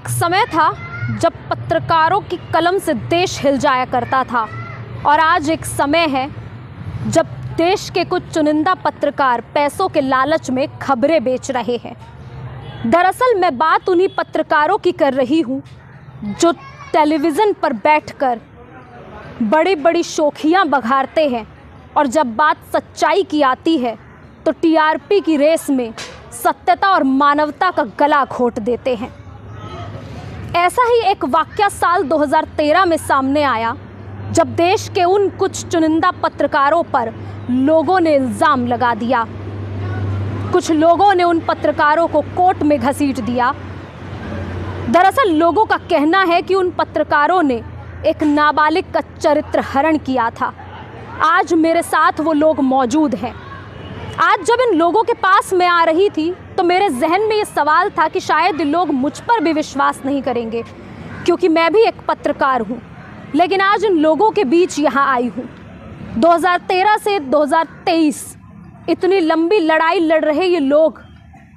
एक समय था जब पत्रकारों की कलम से देश हिल जाया करता था और आज एक समय है जब देश के कुछ चुनिंदा पत्रकार पैसों के लालच में खबरें बेच रहे हैं। दरअसल मैं बात उन्हीं पत्रकारों की कर रही हूँ जो टेलीविज़न पर बैठकर बड़ी बड़ी शोखियाँ बघारते हैं और जब बात सच्चाई की आती है तो टीआरपी की रेस में सत्यता और मानवता का गला घोट देते हैं। ऐसा ही एक वाकया साल 2013 में सामने आया जब देश के उन कुछ चुनिंदा पत्रकारों पर लोगों ने इल्ज़ाम लगा दिया। कुछ लोगों ने उन पत्रकारों को कोर्ट में घसीट दिया। दरअसल लोगों का कहना है कि उन पत्रकारों ने एक नाबालिग का चरित्र हरण किया था। आज मेरे साथ वो लोग मौजूद हैं। आज जब इन लोगों के पास मैं आ रही थी तो मेरे जहन में ये सवाल था कि शायद लोग मुझ पर भी विश्वास नहीं करेंगे क्योंकि मैं भी एक पत्रकार हूँ। लेकिन आज इन लोगों के बीच यहाँ आई हूँ। 2013 से 2023 इतनी लंबी लड़ाई लड़ रहे ये लोग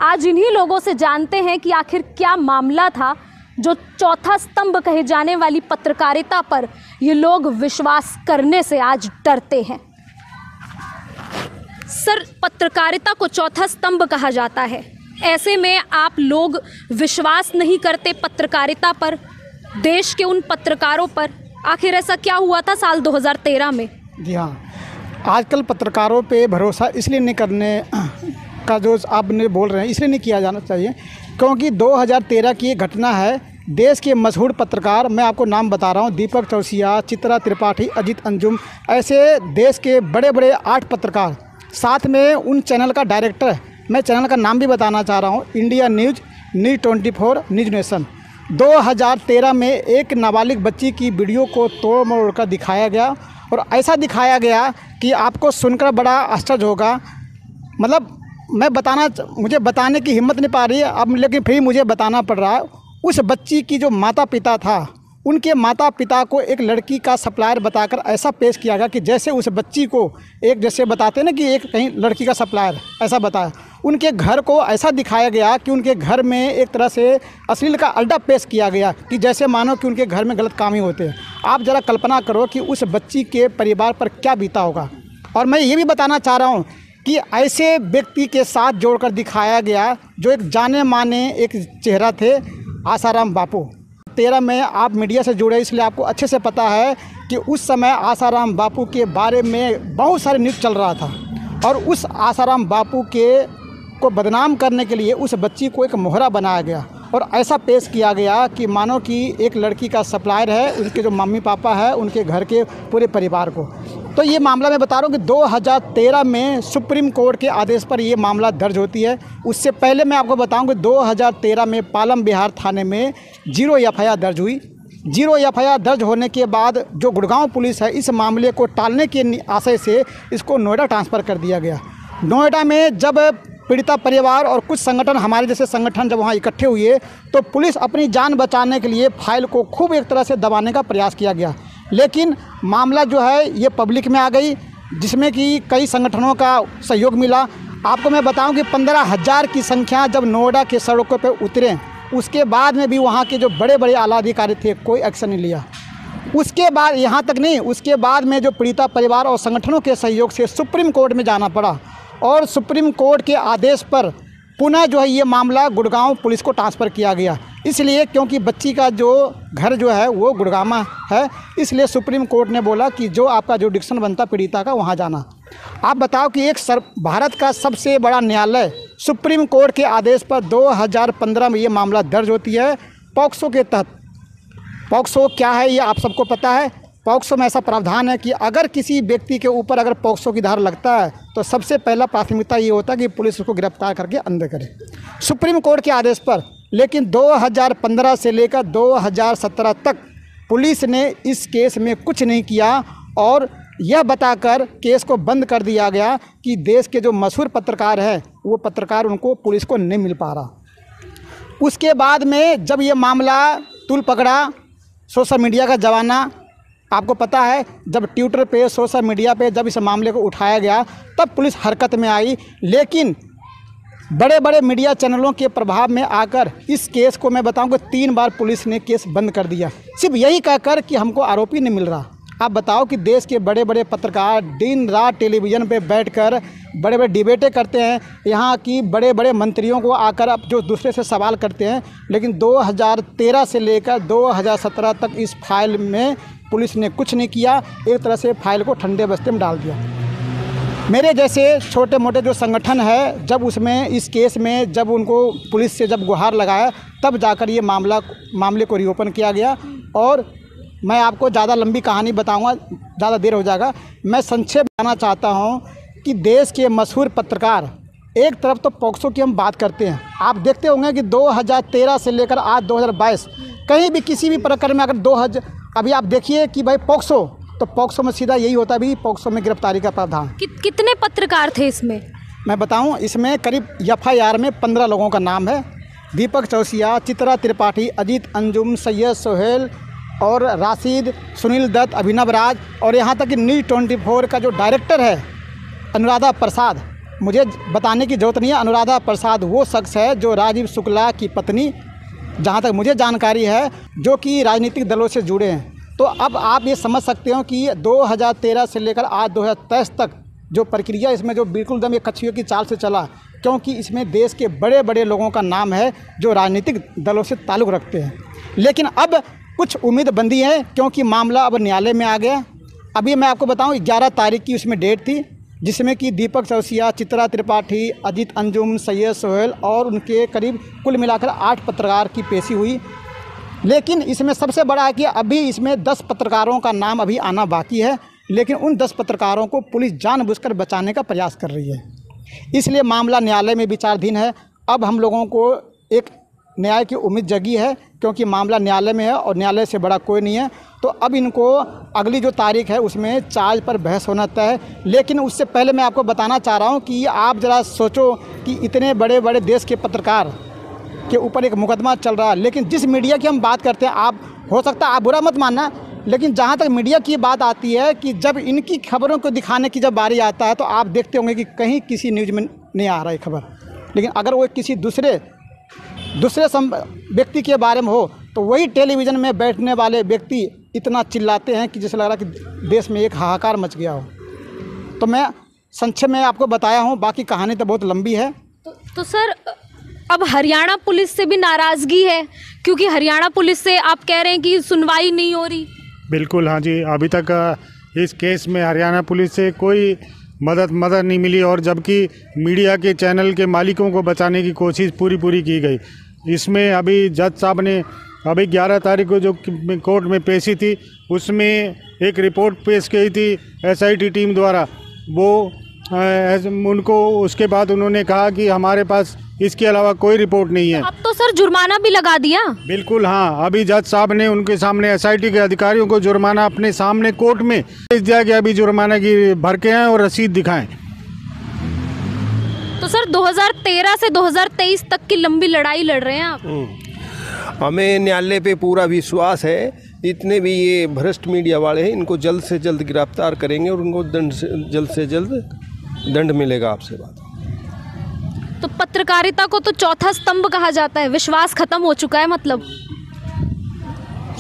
आज इन्हीं लोगों से जानते हैं कि आखिर क्या मामला था जो चौथा स्तंभ कहे जाने वाली पत्रकारिता पर ये लोग विश्वास करने से आज डरते हैं। सर, पत्रकारिता को चौथा स्तंभ कहा जाता है, ऐसे में आप लोग विश्वास नहीं करते पत्रकारिता पर, देश के उन पत्रकारों पर। आखिर ऐसा क्या हुआ था साल 2013 में? जी हाँ, आजकल पत्रकारों पे भरोसा इसलिए नहीं करने का जो आपने बोल रहे हैं इसलिए नहीं किया जाना चाहिए क्योंकि 2013 की एक घटना है। देश के मशहूर पत्रकार, मैं आपको नाम बता रहा हूँ, दीपक चौरसिया, चित्रा त्रिपाठी, अजीत अंजुम, ऐसे देश के बड़े बड़े 8 पत्रकार, साथ में उन चैनल का डायरेक्टर, मैं चैनल का नाम भी बताना चाह रहा हूँ, India news, news 24, news nation. 2013 में एक नाबालिग बच्ची की वीडियो को तोड़ मरोड़ कर दिखाया गया और ऐसा दिखाया गया कि आपको सुनकर बड़ा आश्चर्य होगा। मतलब मुझे बताने की हिम्मत नहीं पा रही है अब, लेकिन फिर मुझे बताना पड़ रहा है। उस बच्ची की जो माता पिता था, उनके माता पिता को एक लड़की का सप्लायर बताकर ऐसा पेश किया गया कि जैसे उस बच्ची को एक, जैसे बताते हैं ना कि एक कहीं लड़की का सप्लायर, ऐसा बताया। उनके घर को ऐसा दिखाया गया कि उनके घर में एक तरह से अश्लील का अड्डा पेश किया गया कि जैसे मानो कि उनके घर में गलत काम ही होते हैं। आप ज़रा कल्पना करो कि उस बच्ची के परिवार पर क्या बीता होगा। और मैं ये भी बताना चाह रहा हूँ कि ऐसे व्यक्ति के साथ जोड़कर दिखाया गया जो एक जाने माने एक चेहरा थे, आसाराम बापू। 13 में आप मीडिया से जुड़े इसलिए आपको अच्छे से पता है कि उस समय आसाराम बापू के बारे में बहुत सारे न्यूज़ चल रहा था और उस आसाराम बापू को बदनाम करने के लिए उस बच्ची को एक मोहरा बनाया गया और ऐसा पेश किया गया कि मानो कि एक लड़की का सप्लायर है, उनके जो मम्मी पापा है, उनके घर के पूरे परिवार को। तो ये मामला मैं बता रहा हूँ कि 2013 में सुप्रीम कोर्ट के आदेश पर ये मामला दर्ज होती है। उससे पहले मैं आपको बताऊँ कि 2013 में पालम बिहार थाने में 0 एफआईआर दर्ज हुई। 0 एफआईआर दर्ज होने के बाद जो गुड़गांव पुलिस है, इस मामले को टालने के आशय से इसको नोएडा ट्रांसफ़र कर दिया गया। नोएडा में जब पीड़िता परिवार और कुछ संगठन, हमारे जैसे संगठन जब वहाँ इकट्ठे हुए तो पुलिस अपनी जान बचाने के लिए फाइल को खूब एक तरह से दबाने का प्रयास किया गया। लेकिन मामला जो है ये पब्लिक में आ गई, जिसमें कि कई संगठनों का सहयोग मिला। आपको मैं बताऊं कि 15,000 की संख्या जब नोएडा के सड़कों पर उतरे, उसके बाद में भी वहाँ के जो बड़े बड़े आला अधिकारी थे कोई एक्शन नहीं लिया। उसके बाद यहाँ तक नहीं, उसके बाद में जो पीड़िता परिवार और संगठनों के सहयोग से सुप्रीम कोर्ट में जाना पड़ा और सुप्रीम कोर्ट के आदेश पर पुनः जो है ये मामला गुड़गांव पुलिस को ट्रांसफ़र किया गया। इसलिए क्योंकि बच्ची का जो घर जो है वो गुड़गांव है, इसलिए सुप्रीम कोर्ट ने बोला कि जो आपका जुडिक्शन बनता पीड़िता का वहाँ जाना। आप बताओ कि एक भारत का सबसे बड़ा न्यायालय सुप्रीम कोर्ट के आदेश पर 2015 में ये मामला दर्ज होती है पॉक्सो के तहत। पॉक्सो क्या है ये आप सबको पता है। पॉक्सो में ऐसा प्रावधान है कि अगर किसी व्यक्ति के ऊपर अगर पॉक्सो की धारा लगता है तो सबसे पहला प्राथमिकता ये होता है कि पुलिस उसको गिरफ्तार करके अंदर करे, सुप्रीम कोर्ट के आदेश पर। लेकिन 2015 से लेकर 2017 तक पुलिस ने इस केस में कुछ नहीं किया और यह बताकर केस को बंद कर दिया गया कि देश के जो मशहूर पत्रकार हैं वो पत्रकार उनको पुलिस को नहीं मिल पा रहा। उसके बाद में जब ये मामला तूल पकड़ा, सोशल मीडिया का ज़माना आपको पता है, जब ट्विटर पे, सोशल मीडिया पे जब इस मामले को उठाया गया तब पुलिस हरकत में आई। लेकिन बड़े बड़े मीडिया चैनलों के प्रभाव में आकर इस केस को मैं बताऊं कि 3 बार पुलिस ने केस बंद कर दिया, सिर्फ यही कहकर कि हमको आरोपी नहीं मिल रहा। आप बताओ कि देश के बड़े बड़े पत्रकार दिन रात टेलीविज़न पे बैठकर बड़े बड़े डिबेटें करते हैं, यहाँ की बड़े बड़े मंत्रियों को आकर अब जो दूसरे से सवाल करते हैं, लेकिन 2013 से लेकर 2017 तक इस फाइल में पुलिस ने कुछ नहीं किया। एक तरह से फाइल को ठंडे बस्ते में डाल दिया। मेरे जैसे छोटे मोटे जो संगठन है, जब उसमें इस केस में जब उनको पुलिस से जब गुहार लगाया, तब जाकर ये मामले को रीओपन किया गया। और मैं आपको ज़्यादा लंबी कहानी बताऊंगा, ज़्यादा देर हो जाएगा। मैं संक्षेप बताना चाहता हूं कि देश के मशहूर पत्रकार, एक तरफ तो पॉक्सो की हम बात करते हैं, आप देखते होंगे कि 2013 से लेकर आज 2022 कहीं भी किसी भी प्रकरण में अगर अभी आप देखिए कि भाई पॉक्सो, तो पॉक्सो में सीधा यही होता है भी पॉक्सो में गिरफ्तारी का प्रावधान। कितने पत्रकार थे इसमें? मैं बताऊं, इसमें करीब FIR में 15 लोगों का नाम है। दीपक चौसिया, चित्रा त्रिपाठी, अजीत अंजुम, सैयद सोहेल और राशिद, सुनील दत्त, अभिनव राज, और यहाँ तक कि न्यूज़ 24 का जो डायरेक्टर है अनुराधा प्रसाद, मुझे बताने की ज़रूरत नहीं है, अनुराधा प्रसाद वो शख्स है जो राजीव शुक्ला की पत्नी, जहाँ तक मुझे जानकारी है, जो कि राजनीतिक दलों से जुड़े हैं। तो अब आप ये समझ सकते हो कि 2013 से लेकर आज 2023 तक जो प्रक्रिया इसमें जो बिल्कुल दम ये कच्छियों की चाल से चला, क्योंकि इसमें देश के बड़े बड़े लोगों का नाम है जो राजनीतिक दलों से ताल्लुक़ रखते हैं। लेकिन अब कुछ उम्मीद बंदी है, क्योंकि मामला अब न्यायालय में आ गया। अभी मैं आपको बताऊं 11 तारीख की उसमें डेट थी, जिसमें कि दीपक चौसिया, चित्रा त्रिपाठी, अजीत अंजुम, सैयद सोहेल और उनके करीब कुल मिलाकर 8 पत्रकार की पेशी हुई। लेकिन इसमें सबसे बड़ा है कि अभी इसमें 10 पत्रकारों का नाम अभी आना बाकी है, लेकिन उन 10 पत्रकारों को पुलिस जानबूझकर बचाने का प्रयास कर रही है। इसलिए मामला न्यायालय में विचाराधीन है। अब हम लोगों को एक न्याय की उम्मीद जगी है, क्योंकि मामला न्यायालय में है और न्यायालय से बड़ा कोई नहीं है। तो अब इनको अगली जो तारीख है उसमें चार्ज पर बहस होना तय है। लेकिन उससे पहले मैं आपको बताना चाह रहा हूँ कि आप ज़रा सोचो कि इतने बड़े बड़े देश के पत्रकार के ऊपर एक मुकदमा चल रहा है, लेकिन जिस मीडिया की हम बात करते हैं, आप हो सकता है आप बुरा मत मानना, लेकिन जहाँ तक मीडिया की बात आती है कि जब इनकी खबरों को दिखाने की जब बारी आता है, तो आप देखते होंगे कि कहीं किसी न्यूज़ में नहीं आ रहा है खबर। लेकिन अगर वो किसी दूसरे व्यक्ति के बारे में हो, तो वही टेलीविज़न में बैठने वाले व्यक्ति इतना चिल्लाते हैं कि जैसे लग रहा है कि देश में एक हाहाकार मच गया हो। तो मैं संक्षेप में आपको बताया हूँ, बाकी कहानी तो बहुत लंबी है। तो सर, अब हरियाणा पुलिस से भी नाराज़गी है, क्योंकि हरियाणा पुलिस से आप कह रहे हैं कि सुनवाई नहीं हो रही। बिल्कुल, हाँ जी, अभी तक इस केस में हरियाणा पुलिस से कोई मदद नहीं मिली, और जबकि मीडिया के चैनल के मालिकों को बचाने की कोशिश पूरी की गई। इसमें अभी जज साहब ने अभी 11 तारीख को जो कोर्ट में पेशी थी, उसमें एक रिपोर्ट पेश की थी SIT टीम द्वारा। वो उनको उसके बाद उन्होंने कहा कि हमारे पास इसके अलावा कोई रिपोर्ट नहीं है। अब तो सर जुर्माना भी लगा दिया। बिल्कुल, हाँ, अभी जज साहब ने उनके सामने SIT के अधिकारियों को जुर्माना अपने सामने कोर्ट में भेज दिया कि अभी जुर्माना की भर के आएँ और रसीद दिखाएं। तो सर 2013 से 2023 तक की लंबी लड़ाई लड़ रहे हैं आप। हमें न्यायालय पे पूरा विश्वास है। इतने भी ये भ्रष्ट मीडिया वाले हैं, इनको जल्द से जल्द गिरफ्तार करेंगे और उनको जल्द से जल्द दंड मिलेगा। आपसे बात, तो पत्रकारिता को तो चौथा स्तंभ कहा जाता है, विश्वास खत्म हो चुका है मतलब।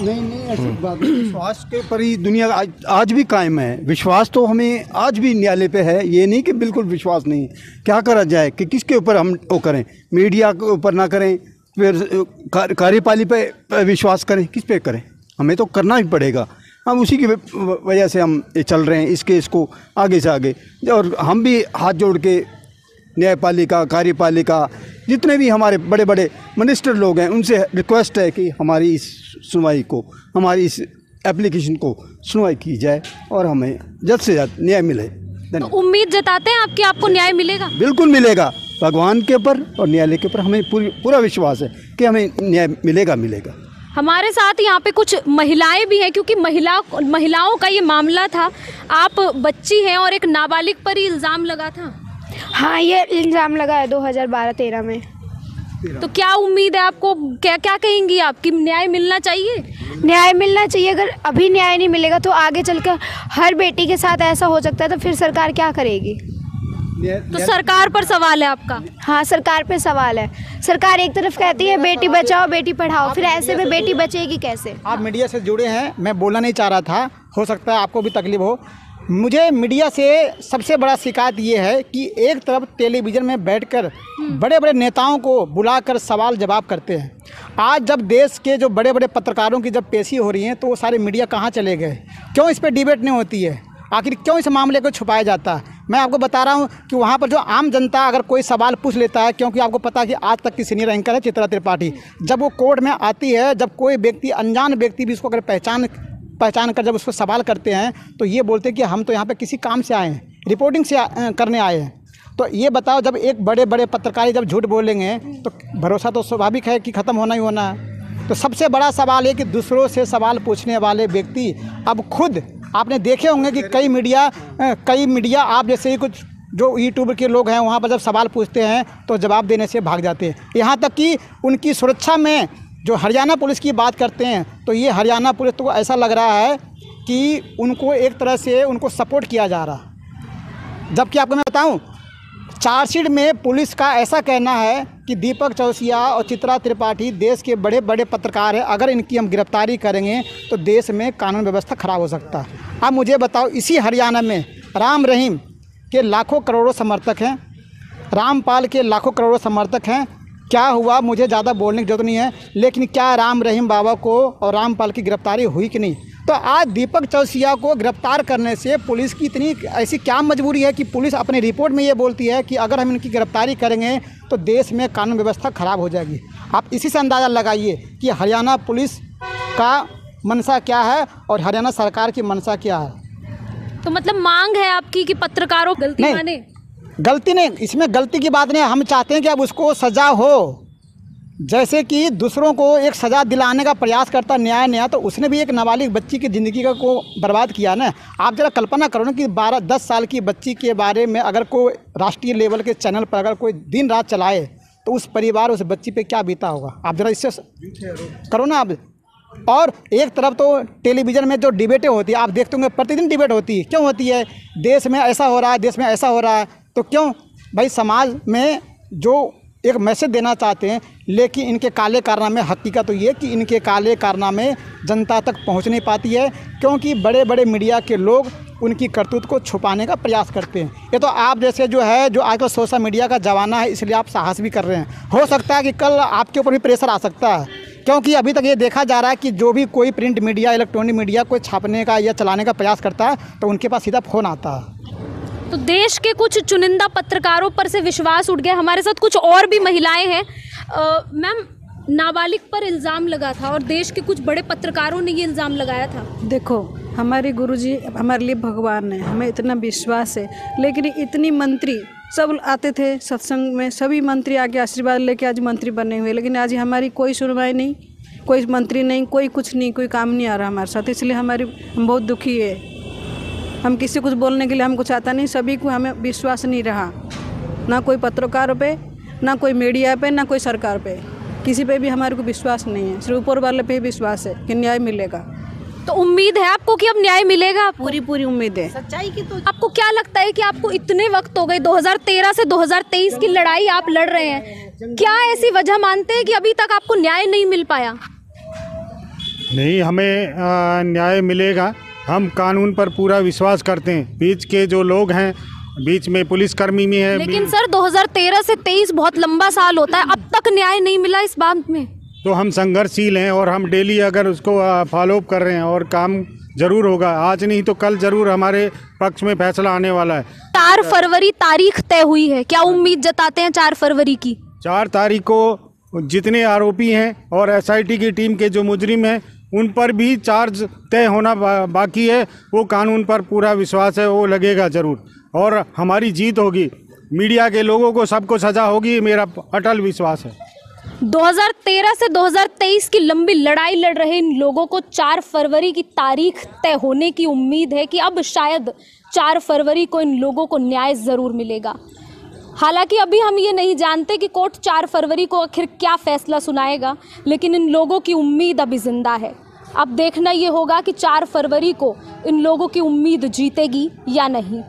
नहीं, ऐसी बात नहीं। विश्वास के पर ही दुनिया आज भी कायम है। विश्वास तो हमें आज भी न्यायालय पे है, ये नहीं कि बिल्कुल विश्वास नहीं है। क्या करा जाए कि किसके ऊपर हम वो करें, मीडिया के ऊपर ना करें, फिर कार्यपालिका पे विश्वास करें, किस पे करें? हमें तो करना ही पड़ेगा। हम उसी की वजह से हम चल रहे हैं इस केस को आगे से आगे, और हम भी हाथ जोड़ के न्यायपालिका, कार्यपालिका, जितने भी हमारे बड़े बड़े मिनिस्टर लोग हैं, उनसे रिक्वेस्ट है कि हमारी इस सुनवाई को, हमारी इस एप्लीकेशन को सुनवाई की जाए और हमें जल्द से जल्द न्याय मिले। तो उम्मीद जताते हैं आपकी, आपको न्याय मिलेगा? बिल्कुल मिलेगा। भगवान के ऊपर और न्यायालय के ऊपर हमें पूरा विश्वास है कि हमें न्याय मिलेगा। हमारे साथ यहाँ पे कुछ महिलाएं भी हैं, क्योंकि महिलाओं का ये मामला था। आप बच्ची हैं और एक नाबालिग पर ही इल्ज़ाम लगा था। हाँ, ये इल्ज़ाम लगा है 2012-13 में। तो क्या उम्मीद है आपको, क्या कहेंगी आप कि न्याय मिलना चाहिए? न्याय मिलना चाहिए। अगर अभी न्याय नहीं मिलेगा तो आगे चलकर हर बेटी के साथ ऐसा हो सकता है, तो फिर सरकार क्या करेगी? तो सरकार पर सवाल है आपका? हाँ, सरकार पे सवाल है। सरकार एक तरफ कहती है बेटी बचाओ बेटी पढ़ाओ, फिर ऐसे में बेटी बचेगी कैसे? आप मीडिया से जुड़े हैं, मैं बोलना नहीं चाह रहा था, हो सकता है आपको भी तकलीफ हो। मुझे मीडिया से सबसे बड़ा शिकायत ये है कि एक तरफ टेलीविज़न में बैठकर बड़े बड़े नेताओं को बुलाकर सवाल जवाब करते हैं। आज जब देश के जो बड़े बड़े पत्रकारों की जब पेशी हो रही है तो वो सारे मीडिया कहाँ चले गए? क्यों इस पर डिबेट नहीं होती है? आखिर क्यों इस मामले को छुपाया जाता है? मैं आपको बता रहा हूँ कि वहाँ पर जो आम जनता अगर कोई सवाल पूछ लेता है, क्योंकि आपको पता है कि आज तक की सीनियर एंकर है चित्रा त्रिपाठी, जब वो कोर्ट में आती है, जब कोई व्यक्ति अनजान व्यक्ति भी उसको अगर पहचान कर जब उसको सवाल करते हैं तो ये बोलते हैं कि हम तो यहाँ पे किसी काम से आए हैं, रिपोर्टिंग से करने आए हैं। तो ये बताओ, जब एक बड़े बड़े पत्रकार जब झूठ बोलेंगे तो भरोसा तो स्वाभाविक है कि ख़त्म होना ही होना है। तो सबसे बड़ा सवाल है कि दूसरों से सवाल पूछने वाले व्यक्ति अब खुद, आपने देखे होंगे कि कई मीडिया आप जैसे ही कुछ जो यूट्यूब के लोग हैं वहाँ पर जब सवाल पूछते हैं तो जवाब देने से भाग जाते हैं। यहाँ तक कि उनकी सुरक्षा में जो हरियाणा पुलिस की बात करते हैं तो ये हरियाणा पुलिस को ऐसा लग रहा है कि उनको एक तरह से उनको सपोर्ट किया जा रहा। जबकि आपको मैं बताऊं, चार्जशीट में पुलिस का ऐसा कहना है कि दीपक चौरसिया और चित्रा त्रिपाठी देश के बड़े बड़े पत्रकार हैं, अगर इनकी हम गिरफ्तारी करेंगे तो देश में कानून व्यवस्था खराब हो सकता है। अब मुझे बताओ, इसी हरियाणा में राम रहीम के लाखों करोड़ों समर्थक हैं, रामपाल के लाखों करोड़ों समर्थक हैं। क्या हुआ, मुझे ज़्यादा बोलने की जरूरत नहीं है, लेकिन क्या राम रहीम बाबा को और रामपाल की गिरफ्तारी हुई कि नहीं? तो आज दीपक चौरसिया को गिरफ्तार करने से पुलिस की इतनी ऐसी क्या मजबूरी है कि पुलिस अपनी रिपोर्ट में ये बोलती है कि अगर हम इनकी गिरफ्तारी करेंगे तो देश में कानून व्यवस्था खराब हो जाएगी। आप इसी से अंदाज़ा लगाइए कि हरियाणा पुलिस का मंशा क्या है और हरियाणा सरकार की मंशा क्या है। तो मतलब मांग है आपकी कि पत्रकारों गलती माने? गलती नहीं, इसमें गलती की बात नहीं। हम चाहते हैं कि अब उसको सज़ा हो, जैसे कि दूसरों को एक सज़ा दिलाने का प्रयास करता न्याय, तो उसने भी एक नाबालिग बच्ची की ज़िंदगी को बर्बाद किया ना। आप ज़रा कल्पना करो ना कि 12-10 साल की बच्ची के बारे में अगर कोई राष्ट्रीय लेवल के चैनल पर अगर कोई दिन रात चलाए तो उस परिवार, उस बच्ची पे क्या बीता होगा। आप ज़रा इससे करो ना आप। और एक तरफ तो टेलीविज़न में जो डिबेटें होती है, आप देखते होंगे प्रतिदिन डिबेट होती है। क्यों होती है? देश में ऐसा हो रहा है, देश में ऐसा हो रहा है, तो क्यों भाई? समाज में जो एक मैसेज देना चाहते हैं, लेकिन इनके काले कारनामे, हकीकत तो ये कि इनके काले कारनामे जनता तक पहुंच नहीं पाती है, क्योंकि बड़े बड़े मीडिया के लोग उनकी करतूत को छुपाने का प्रयास करते हैं। ये तो आप जैसे जो है, जो आजकल सोशल मीडिया का ज़माना है, इसलिए आप साहस भी कर रहे हैं। हो सकता है कि कल आपके ऊपर भी प्रेशर आ सकता है, क्योंकि अभी तक ये देखा जा रहा है कि जो भी कोई प्रिंट मीडिया, इलेक्ट्रॉनिक मीडिया कोई छापने का या चलाने का प्रयास करता है तो उनके पास सीधा फ़ोन आता है। तो देश के कुछ चुनिंदा पत्रकारों पर से विश्वास उठ गया। हमारे साथ कुछ और भी महिलाएं हैं। मैम, नाबालिग पर इल्ज़ाम लगा था और देश के कुछ बड़े पत्रकारों ने ये इल्ज़ाम लगाया था। देखो, हमारे गुरुजी हमारे लिए भगवान है, हमें इतना विश्वास है। लेकिन इतनी मंत्री सब आते थे सत्संग में, सभी मंत्री आके आशीर्वाद लेके आज मंत्री बने हुए, लेकिन आज हमारी कोई सुनवाई नहीं, कोई मंत्री नहीं, कोई कुछ नहीं, कोई काम नहीं आ रहा हमारे साथ। इसलिए हम बहुत दुखी है। हम किसी कुछ बोलने के लिए हमको चाहता नहीं, सभी को हमें विश्वास नहीं रहा, ना कोई पत्रकारों पे, ना कोई मीडिया पे, ना कोई सरकार पे, किसी पे भी हमारे को विश्वास नहीं है। सिर्फ ऊपर वाले पे ही विश्वास है कि न्याय मिलेगा। तो उम्मीद है आपको कि अब न्याय मिलेगा? पूरी उम्मीद है। सच्चाई की। तो आपको क्या लगता है कि आपको इतने वक्त हो गए, 2013 से 2023 की लड़ाई आप लड़ रहे हैं, क्या ऐसी वजह मानते हैं कि अभी तक आपको न्याय नहीं मिल पाया? नहीं, हमें न्याय मिलेगा। हम कानून पर पूरा विश्वास करते हैं। बीच के जो लोग हैं, बीच में पुलिसकर्मी भी हैं। लेकिन सर 2013 से 23 बहुत लंबा साल होता है, अब तक न्याय नहीं मिला इस बात में। तो हम संघर्षशील हैं और हम डेली अगर उसको फॉलोअप कर रहे हैं और काम जरूर होगा। आज नहीं तो कल जरूर हमारे पक्ष में फैसला आने वाला है। 4 फरवरी तारीख तय हुई है, क्या उम्मीद जताते हैं 4 फरवरी की? 4 तारीख को जितने आरोपी हैं और एसआईटी की टीम के जो मुजरिम हैं उन पर भी चार्ज तय होना बाकी है। वो कानून पर पूरा विश्वास है, वो लगेगा ज़रूर और हमारी जीत होगी। मीडिया के लोगों को सबको सज़ा होगी, मेरा अटल विश्वास है। 2013 से 2023 की लंबी लड़ाई लड़ रहे इन लोगों को 4 फरवरी की तारीख तय होने की उम्मीद है कि अब शायद 4 फरवरी को इन लोगों को न्याय ज़रूर मिलेगा। हालांकि अभी हम ये नहीं जानते कि कोर्ट 4 फरवरी को आखिर क्या फैसला सुनाएगा, लेकिन इन लोगों की उम्मीद अभी जिंदा है। अब देखना ये होगा कि 4 फरवरी को इन लोगों की उम्मीद जीतेगी या नहीं।